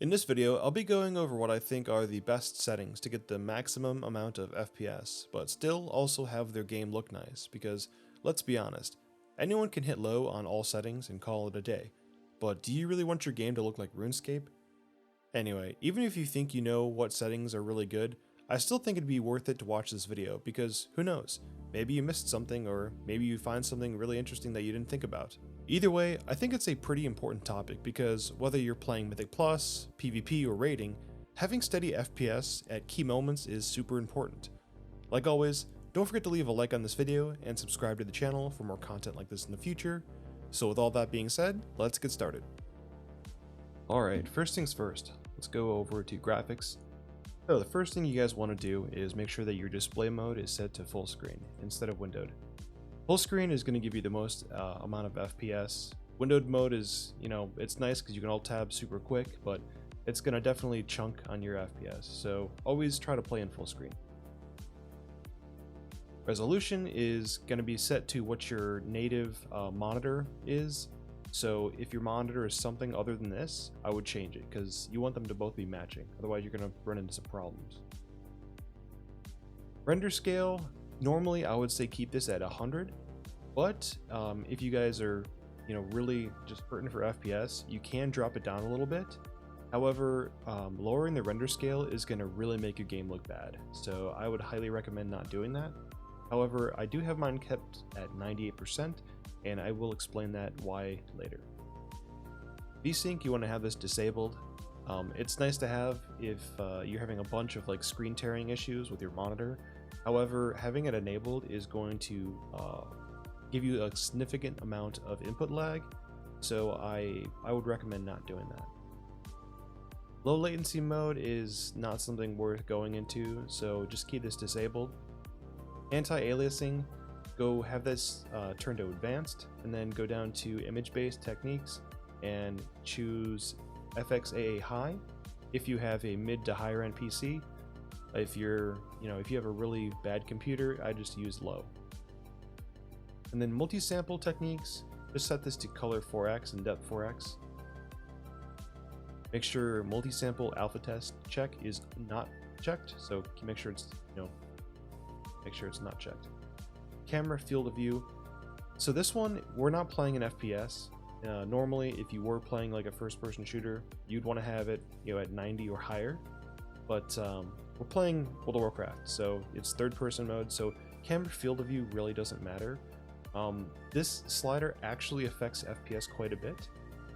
In this video, I'll be going over what I think are the best settings to get the maximum amount of FPS, but still also have their game look nice, because let's be honest, anyone can hit low on all settings and call it a day, but do you really want your game to look like RuneScape? Anyway, even if you think you know what settings are really good, I still think it'd be worth it to watch this video, because who knows, maybe you missed something or maybe you find something really interesting that you didn't think about. Either way, I think it's a pretty important topic because whether you're playing Mythic Plus, PvP, or raiding, having steady FPS at key moments is super important. Like always, don't forget to leave a like on this video and subscribe to the channel for more content like this in the future. So with all that being said, let's get started. Alright, first things first, let's go over to graphics. So the first thing you guys want to do is make sure that your display mode is set to full screen instead of windowed. Full screen is going to give you the most amount of FPS. Windowed mode is, it's nice because you can alt tab super quick, but it's going to definitely chunk on your FPS. So always try to play in full screen. Resolution is going to be set to what your native monitor is. So if your monitor is something other than this, I would change it because you want them to both be matching. Otherwise, you're going to run into some problems. Render scale, normally I would say keep this at 100, but if you guys are, really just hurting for FPS, you can drop it down a little bit. However, lowering the render scale is going to really make your game look bad. So I would highly recommend not doing that. However, I do have mine kept at 98%. And I will explain that why later. VSync, you want to have this disabled. It's nice to have if you're having a bunch of screen tearing issues with your monitor. However, having it enabled is going to give you a significant amount of input lag, so I would recommend not doing that. Low latency mode is not something worth going into, so just keep this disabled. Anti-aliasing, go have this turned to advanced, and then go down to image-based techniques and choose FXAA high if you have a mid to higher end PC. If you're, if you have a really bad computer, I just use low. And then multi-sample techniques, just set this to color 4x and depth 4x. Make sure multi-sample alpha test check is not checked, so make sure it's, make sure it's not checked. Camera field of view. So this one, we're not playing an FPS. Normally, if you were playing like a first-person shooter, you'd want to have it, at 90 or higher. But we're playing World of Warcraft, so it's third-person mode. So camera field of view really doesn't matter. This slider actually affects FPS quite a bit,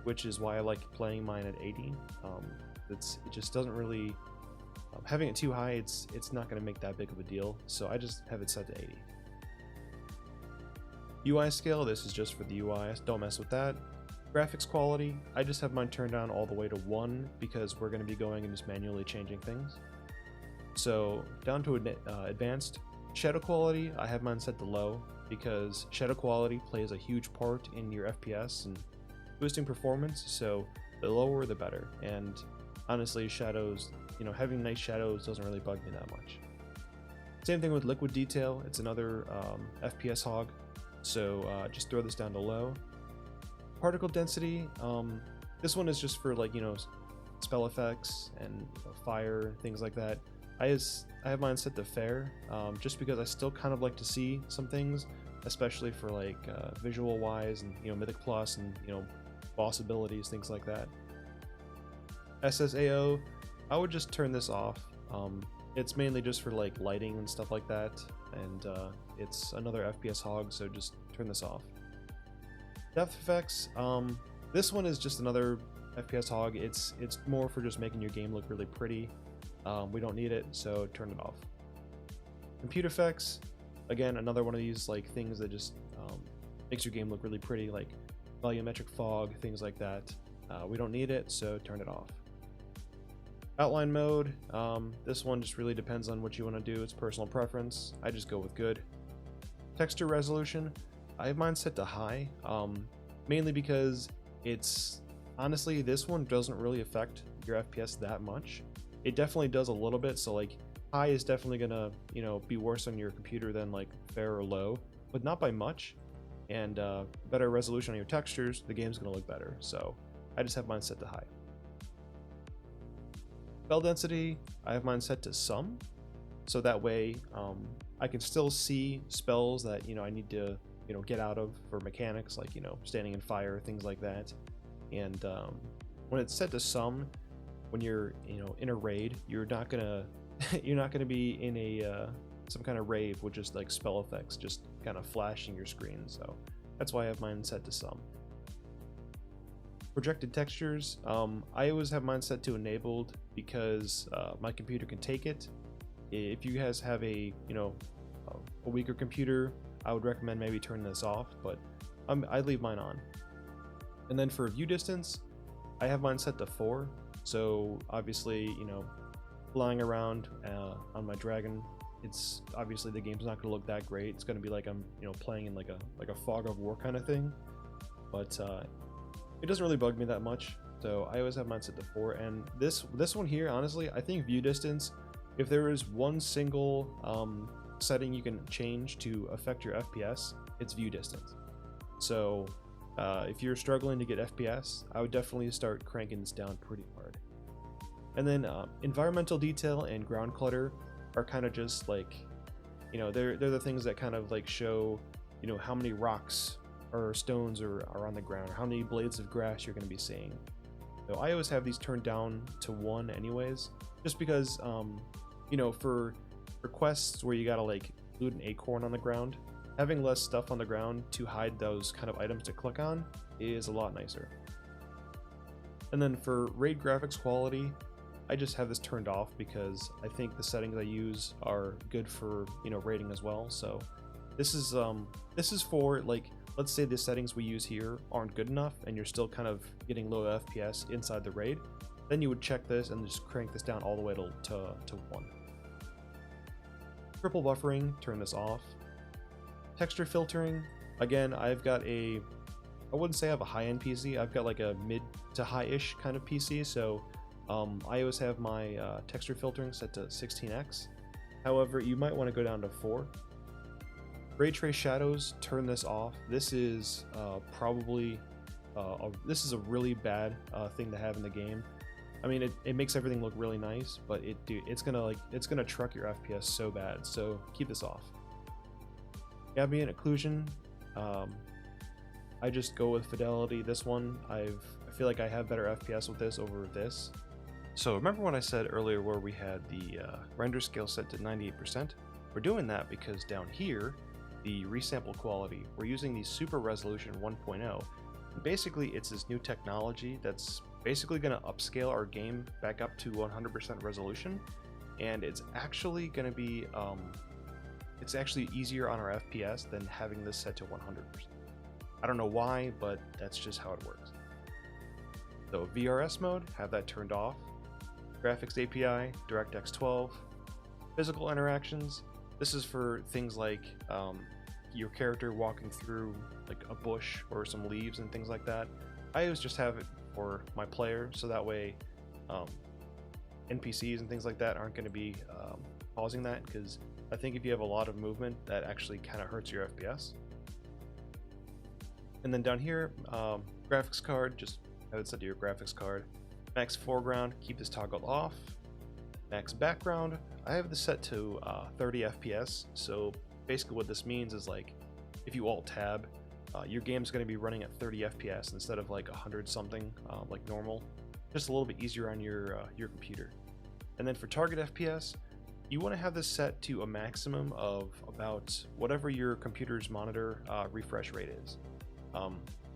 which is why I like playing mine at 80. It just doesn't really. Having it too high, it's not going to make that big of a deal. So I just have it set to 80. UI scale, this is just for the UI, don't mess with that. Graphics quality, I just have mine turned down all the way to 1 because we're going to be going and just manually changing things. So down to advanced. Shadow quality, I have mine set to low because shadow quality plays a huge part in your FPS and boosting performance, so the lower the better. And honestly, shadows, having nice shadows doesn't really bug me that much. Same thing with liquid detail, it's another FPS hog. So just throw this down to low. Particle density, this one is just for spell effects and fire, things like that. I have mine set to fair, just because I still kind of like to see some things, especially for visual wise and Mythic Plus and boss abilities, things like that. SSAO, I would just turn this off. It's mainly just for lighting and stuff like that, and it's another FPS hog, so just turn this off. Depth effects, this one is just another FPS hog. It's more for just making your game look really pretty. We don't need it, so turn it off. Compute effects, again, another one of these things that just makes your game look really pretty, like volumetric fog, things like that. We don't need it, so turn it off. Outline mode, this one just really depends on what you want to do. It's personal preference. I just go with good. Texture resolution, I have mine set to high, mainly because it's honestly, this one doesn't really affect your FPS that much. It definitely does a little bit, so high is definitely gonna be worse on your computer than fair or low, but not by much. And better resolution on your textures, the game's gonna look better. So I just have mine set to high. Spell density, I have mine set to some, so that way I can still see spells that I need to get out of for mechanics, like standing in fire, things like that. And when it's set to some, when you're in a raid, you're not gonna you're not gonna be in a some kind of rave with just like spell effects just kind of flashing your screen. So that's why I have mine set to some. Projected textures, I always have mine set to enabled because my computer can take it. If you guys have a weaker computer, I would recommend maybe turning this off, but I leave mine on. And then for view distance, I have mine set to 4. So obviously, flying around on my dragon, it's obviously the game's not going to look that great. It's going to be like I'm playing in like a fog of war kind of thing, but it doesn't really bug me that much. So I always have mine set to 4. And this one here, honestly, I think view distance, if there is one single setting you can change to affect your FPS, it's view distance. So if you're struggling to get FPS, I would definitely start cranking this down pretty hard. And then environmental detail and ground clutter are kind of just like, they're the things that kind of like show, how many rocks or stones are on the ground, or how many blades of grass you're going to be seeing. So I always have these turned down to 1 anyways, just because, for quests where you gotta like loot an acorn on the ground, having less stuff on the ground to hide those kind of items to click on is a lot nicer. And then for raid graphics quality, I just have this turned off because I think the settings I use are good for raiding as well. So this is for, like, let's say the settings we use here aren't good enough and you're still kind of getting low FPS inside the raid, then you would check this and just crank this down all the way to 1. Triple buffering, turn this off. Texture filtering, again, I've got I wouldn't say I have a high-end PC, I've got like a mid to high-ish kind of PC, so I always have my texture filtering set to 16x. However, you might want to go down to 4. Ray trace shadows, turn this off. This is probably this is a really bad thing to have in the game. I mean, it makes everything look really nice, but it's gonna truck your FPS so bad. So keep this off. Ambient occlusion, I just go with fidelity. This one, I feel like I have better FPS with this over this. So remember when I said earlier where we had the render scale set to 98%? We're doing that because down here, the resample quality, we're using the super resolution 1.0. Basically, it's this new technology that's basically going to upscale our game back up to 100% resolution, and it's actually going to be it's actually easier on our FPS than having this set to 100%. I don't know why, but that's just how it works. So VRS mode, have that turned off. Graphics API, DirectX 12. Physical interactions, this is for things like your character walking through like a bush or some leaves and things like that. I always just have it for my player, so that way NPCs and things like that aren't going to be causing that, because I think if you have a lot of movement, that actually kind of hurts your FPS. And then down here, graphics card, just have it set to your graphics card. Max foreground, keep this toggled off. Max background, I have this set to 30 FPS, so basically what this means is, like, if you alt tab, your game's going to be running at 30 FPS instead of like 100 something like normal. Just a little bit easier on your computer. And then for target FPS, you want to have this set to a maximum of about whatever your computer's monitor refresh rate is.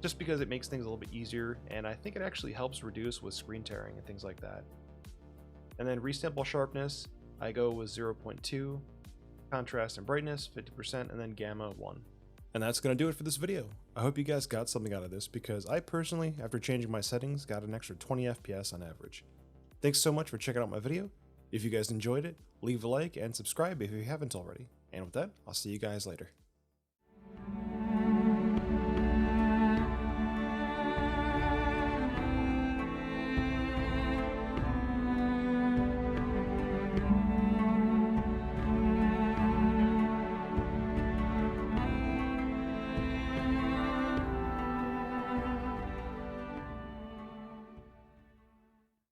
Just because it makes things a little bit easier, and I think it actually helps reduce with screen tearing and things like that. And then resample sharpness, I go with 0.2, contrast and brightness 50%, and then gamma 1. And that's going to do it for this video. I hope you guys got something out of this, because I personally, after changing my settings, got an extra 20 FPS on average. Thanks so much for checking out my video. If you guys enjoyed it, leave a like and subscribe if you haven't already. And with that, I'll see you guys later.